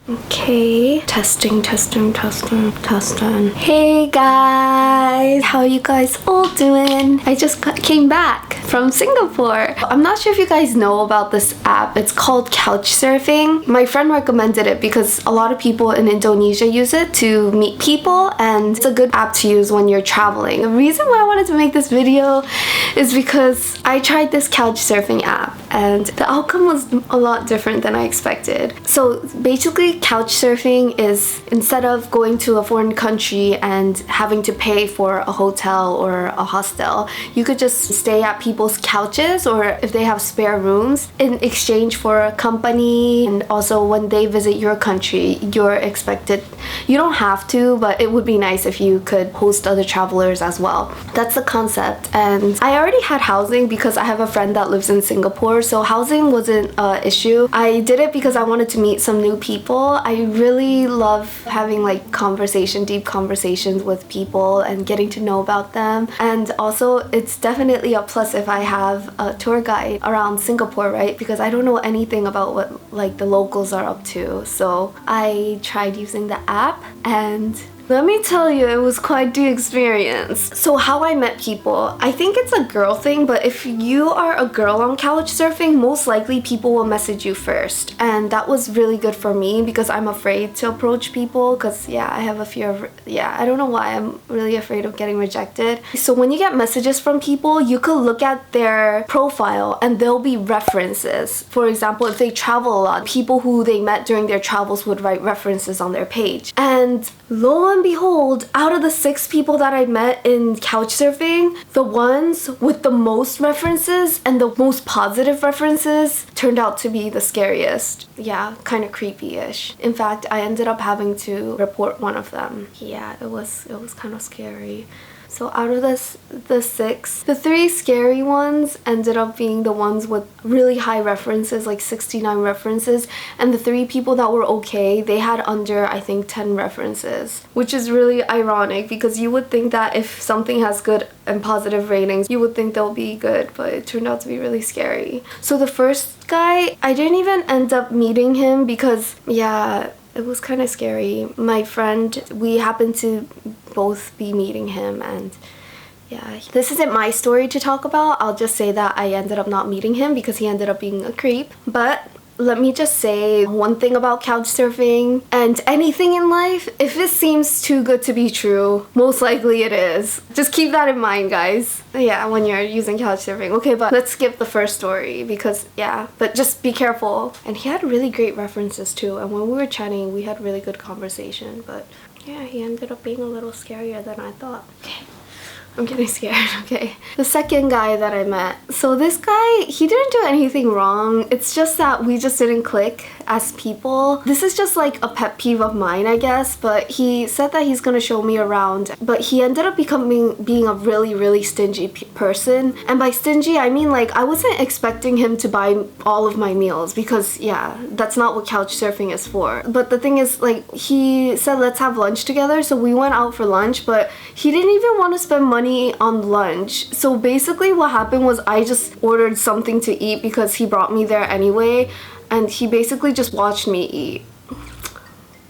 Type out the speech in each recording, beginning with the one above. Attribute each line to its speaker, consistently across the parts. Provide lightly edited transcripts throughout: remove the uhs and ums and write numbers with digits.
Speaker 1: Okay, testing. Hey guys, how are you guys all doing? I just came back from Singapore. I'm not sure if you guys know about this app. It's called Couchsurfing. My friend recommended it because a lot of people in Indonesia use it to meet people, and it's a good app to use when you're traveling. The reason why I wanted to make this video is because I tried this Couchsurfing app and the outcome was a lot different than I expected. So basically, Couchsurfing is, instead of going to a foreign country and having to pay for a hotel or a hostel, you could just stay at people's couches, or if they have spare rooms, in exchange for a company. And also when they visit your country, you're expected, you don't have to, but it would be nice if you could host other travelers as well. That's the concept. And I already had housing because I have a friend that lives in Singapore, so housing wasn't an issue. I did it because I wanted to meet some new people. I really love having like deep conversations with people and getting to know about them. And also it's definitely a plus if I have a tour guide around Singapore, right? Because I don't know anything about what like the locals are up to. So I tried using the app, and let me tell you, it was quite the experience. So how I met people, I think it's a girl thing, but if you are a girl on Couchsurfing, most likely people will message you first. And that was really good for me because I'm afraid to approach people because I have a fear of, I don't know why, I'm really afraid of getting rejected. So when you get messages from people, you could look at their profile and there'll be references. For example, if they travel a lot, people who they met during their travels would write references on their page. And lo and behold, out of the 6 people that I met in Couchsurfing, the ones with the most references and the most positive references turned out to be the scariest. Yeah, kind of creepy-ish. In fact, I ended up having to report one of them. Yeah, it was kind of scary. So out of the 6, the 3 scary ones ended up being the ones with really high references, like 69 references, and the 3 people that were okay, they had under, I think, 10 references, which is really ironic because you would think that if something has good and positive ratings, you would think they'll be good, but it turned out to be really scary. So the first guy, I didn't even end up meeting him because, it was kind of scary. My friend, we happened to both be meeting him, and this isn't my story to talk about. I'll just say that I ended up not meeting him because he ended up being a creep. But let me just say one thing about Couchsurfing and anything in life: if it seems too good to be true, most likely it is. Just keep that in mind, guys. When you're using Couchsurfing. Okay, but let's skip the first story because but just be careful. And he had really great references too, and when we were chatting, we had really good conversation. But he ended up being a little scarier than I thought. Okay, I'm getting scared. Okay, the second guy that I met. So this guy, he didn't do anything wrong. It's just that we just didn't click as people. This is just like a pet peeve of mine, I guess, but he said that he's gonna show me around, but he ended up being a really stingy person. And by stingy, I mean like I wasn't expecting him to buy all of my meals because that's not what Couchsurfing is for. But the thing is, like, he said let's have lunch together, so we went out for lunch, but he didn't even want to spend money on lunch. So basically what happened was I just ordered something to eat because he brought me there anyway, and he basically just watched me eat.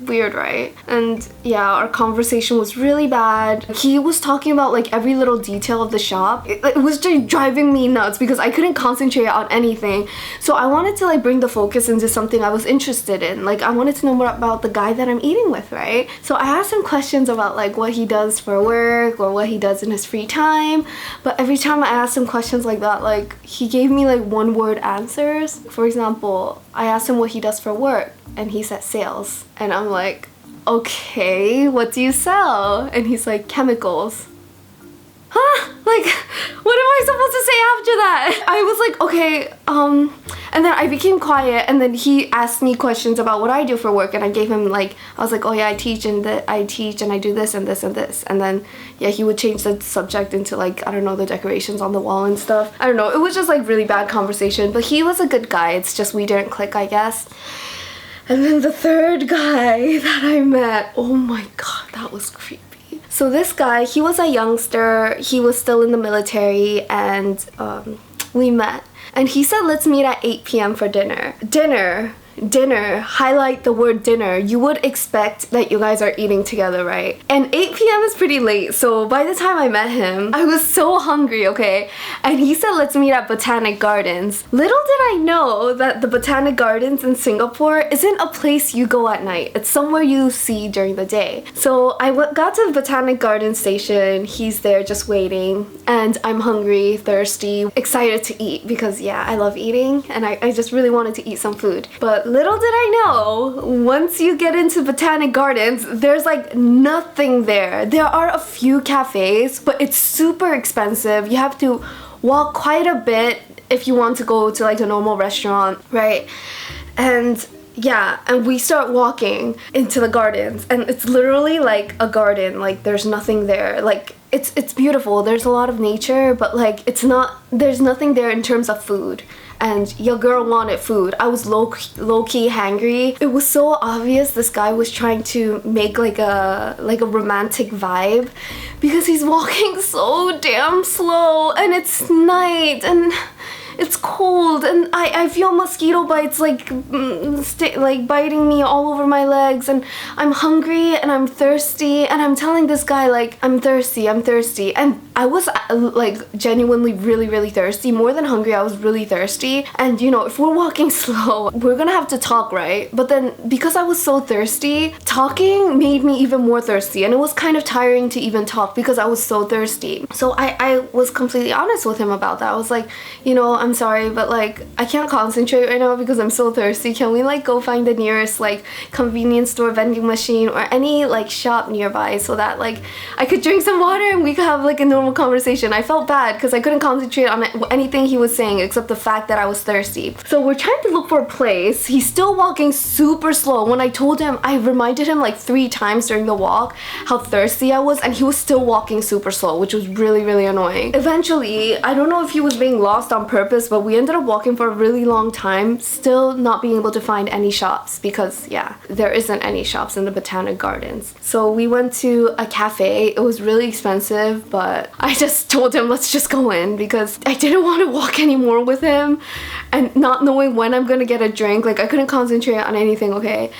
Speaker 1: Weird, right? And our conversation was really bad. He was talking about like every little detail of the shop. It was just driving me nuts because I couldn't concentrate on anything. So I wanted to like bring the focus into something I was interested in. Like I wanted to know more about the guy that I'm eating with, right? So I asked him questions about like what he does for work or what he does in his free time. But every time I asked him questions like that, like he gave me like one-word answers. For example, I asked him what he does for work, and he said sales. And I'm like, okay, what do you sell? And he's like, chemicals. Huh? Like, what am I supposed to say after that? I was like, okay, and then I became quiet, and then he asked me questions about what I do for work, and I gave him like, I was like, oh yeah, I teach and I do this and this and this. And then he would change the subject into like, I don't know, the decorations on the wall and stuff. I don't know, it was just like really bad conversation, but he was a good guy. It's just we didn't click, I guess. And then the third guy that I met, oh my god, that was creepy. So this guy, he was a youngster, he was still in the military, and we met. And he said, let's meet at 8 p.m. for dinner. Dinner. dinner, highlight the word dinner, you would expect that you guys are eating together, right? And 8 p.m. is pretty late, so by the time I met him, I was so hungry, okay? And he said, let's meet at Botanic Gardens. Little did I know that the Botanic Gardens in Singapore isn't a place you go at night. It's somewhere you see during the day. So I got to the Botanic Garden station, he's there just waiting, and I'm hungry, thirsty, excited to eat because yeah, I love eating and I just really wanted to eat some food. But little did I know, once you get into Botanic Gardens, there's like nothing there. There are a few cafes, but it's super expensive. You have to walk quite a bit if you want to go to like a normal restaurant, right? And yeah, and we start walking into the gardens and it's literally like a garden, like there's nothing there. Like it's beautiful, there's a lot of nature, but like there's nothing there in terms of food. And your girl wanted food. I was low-key hangry. It was so obvious this guy was trying to make like a romantic vibe because he's walking so damn slow and it's night and it's cold and I feel mosquito bites like biting me all over my legs, and I'm hungry and I'm thirsty and I'm telling this guy like I'm thirsty, and I was like genuinely really thirsty. More than hungry, I was really thirsty. And you know, if we're walking slow, we're gonna have to talk, right? But then because I was so thirsty, talking made me even more thirsty, and it was kind of tiring to even talk because I was so thirsty. So I was completely honest with him about that. I was like, you know, I'm sorry, but like I can't concentrate right now because I'm so thirsty. Can we like go find the nearest like convenience store vending machine or any like shop nearby so that like I could drink some water and we could have like a normal conversation. I felt bad because I couldn't concentrate on anything he was saying except the fact that I was thirsty. So we're trying to look for a place. He's still walking super slow. When I told him, I reminded him like 3 times during the walk how thirsty I was, and he was still walking super slow, which was really annoying. Eventually, I don't know if he was being lost on purpose, but we ended up walking for a really long time, still not being able to find any shops because yeah, there isn't any shops in the Botanic Gardens. So we went to a cafe. It was really expensive, but I just told him let's just go in because I didn't want to walk anymore with him and not knowing when I'm gonna get a drink. Like I couldn't concentrate on anything, okay?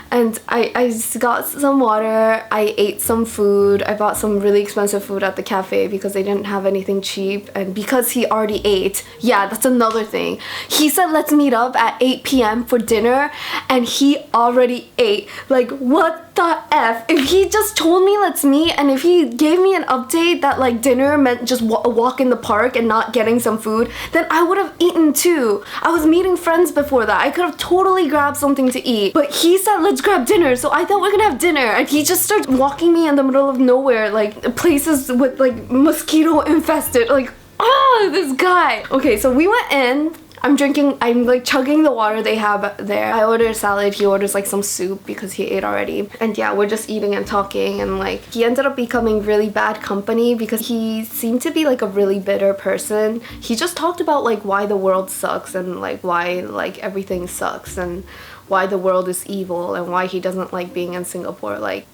Speaker 1: And I just got some water, I ate some food, I bought some really expensive food at the cafe because they didn't have anything cheap, and because he already ate, yeah, that's another thing. He said let's meet up at 8 p.m. for dinner and he already ate. Like what the F? If he just told me let's meet and if he gave me an update that like dinner meant just a walk in the park and not getting some food, then I would have eaten too. I was meeting friends before that. I could have totally grabbed something to eat, but he said let's grab dinner, so I thought we're gonna have dinner and he just started walking me in the middle of nowhere, like places with like mosquito infested, like this guy. Okay, so we went in. I'm like chugging the water they have there. I ordered a salad, he orders like some soup because he ate already. And yeah, we're just eating and talking, and like he ended up becoming really bad company because he seemed to be like a really bitter person. He just talked about like why the world sucks and like why like everything sucks and why the world is evil and why he doesn't like being in Singapore. Like,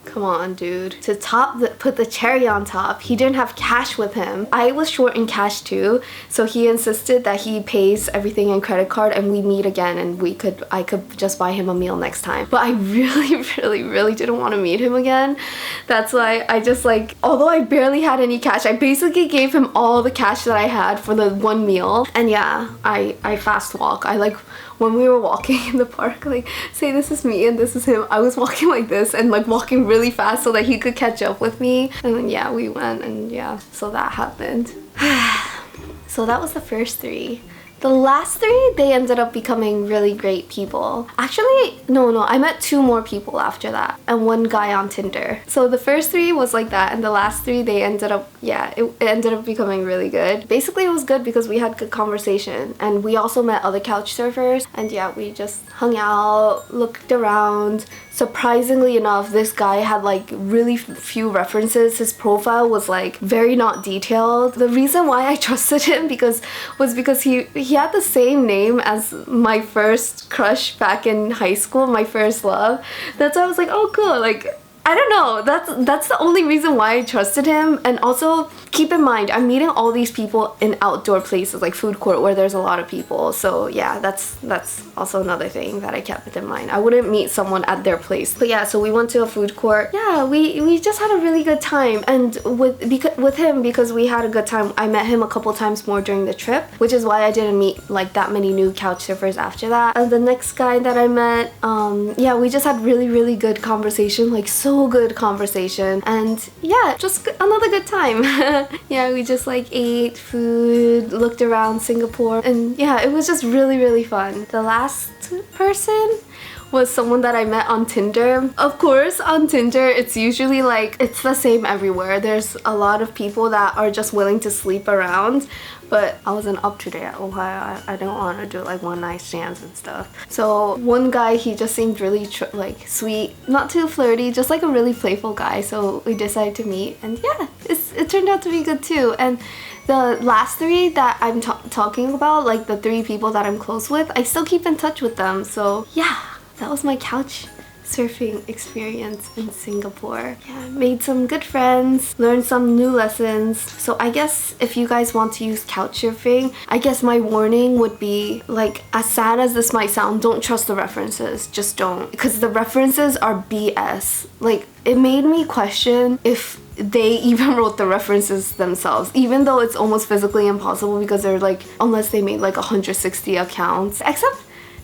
Speaker 1: come on, dude. To put the cherry on top, he didn't have cash with him. I was short in cash too, so he insisted that he pays everything in credit card and we meet again and I could just buy him a meal next time. But I really didn't want to meet him again. That's why I just like, although I barely had any cash, I basically gave him all the cash that I had for the one meal. And yeah, I fast walk. I like, when we were walking in the park, like say this is me and this is him, I was walking like this and like walking really fast so that he could catch up with me. And then yeah, we went and yeah, so that happened. So that was the first 3. The last 3, they ended up becoming really great people. Actually, no, I met 2 more people after that and 1 guy on Tinder. So the first 3 was like that, and the last 3, they ended up, yeah, it ended up becoming really good. Basically, it was good because we had good conversation, and we also met other couch surfers, and yeah, we just hung out, looked around. Surprisingly enough, this guy had like really few references. His profile was like very not detailed. The reason why I trusted him was because he had the same name as my first crush back in high school, my first love. That's why I was like, oh cool, like I don't know, that's the only reason why I trusted him. And also keep in mind, I'm meeting all these people in outdoor places like food court where there's a lot of people. So yeah, that's also another thing that I kept in mind. I wouldn't meet someone at their place. But yeah, so we went to a food court. Yeah, we just had a really good time. And with him, because we had a good time, I met him a couple times more during the trip, which is why I didn't meet like that many new couch surfers after that. And the next guy that I met, yeah, we just had really good conversation, like so good conversation. And yeah, just another good time. Yeah, we just like ate food, looked around Singapore, and yeah, it was just really fun. The last person was someone that I met on Tinder. Of course, on Tinder, it's usually like, it's the same everywhere. There's a lot of people that are just willing to sleep around, but I wasn't up to that. I don't want to do like one night stands and stuff. So one guy, he just seemed really like sweet, not too flirty, just like a really playful guy. So we decided to meet, and yeah, it turned out to be good too. And the last three that I'm talking about, like the 3 people that I'm close with, I still keep in touch with them. So yeah, that was my couch surfing experience in Singapore. Yeah, made some good friends, learned some new lessons. So I guess if you guys want to use couch surfing, I guess my warning would be, like, as sad as this might sound, don't trust the references. Just don't. Because the references are BS. Like, it made me question if they even wrote the references themselves, even though it's almost physically impossible because they're like, unless they made like 160 accounts. Except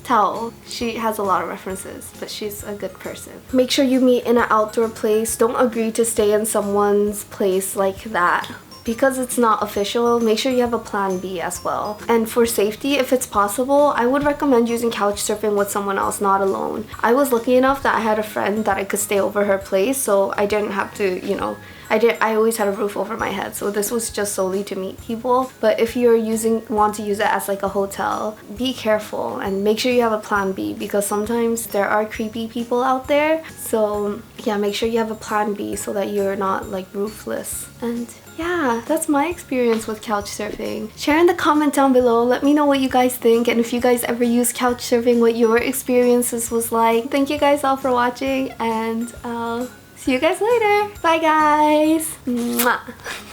Speaker 1: Tao, she has a lot of references, but she's a good person. Make sure you meet in an outdoor place. Don't agree to stay in someone's place like that. Because it's not official, make sure you have a plan B as well. And for safety, if it's possible, I would recommend using couch surfing with someone else, not alone. I was lucky enough that I had a friend that I could stay over her place, so I didn't have to, you know, I always had a roof over my head, so this was just solely to meet people. But if you're want to use it as like a hotel, be careful and make sure you have a plan B, because sometimes there are creepy people out there. So yeah, make sure you have a plan B so that you're not like roofless. And yeah, that's my experience with couch surfing. Share in the comment down below, let me know what you guys think, and if you guys ever use couch surfing, what your experiences was like. Thank you guys all for watching, and I'll see you guys later. Bye guys. Mwah.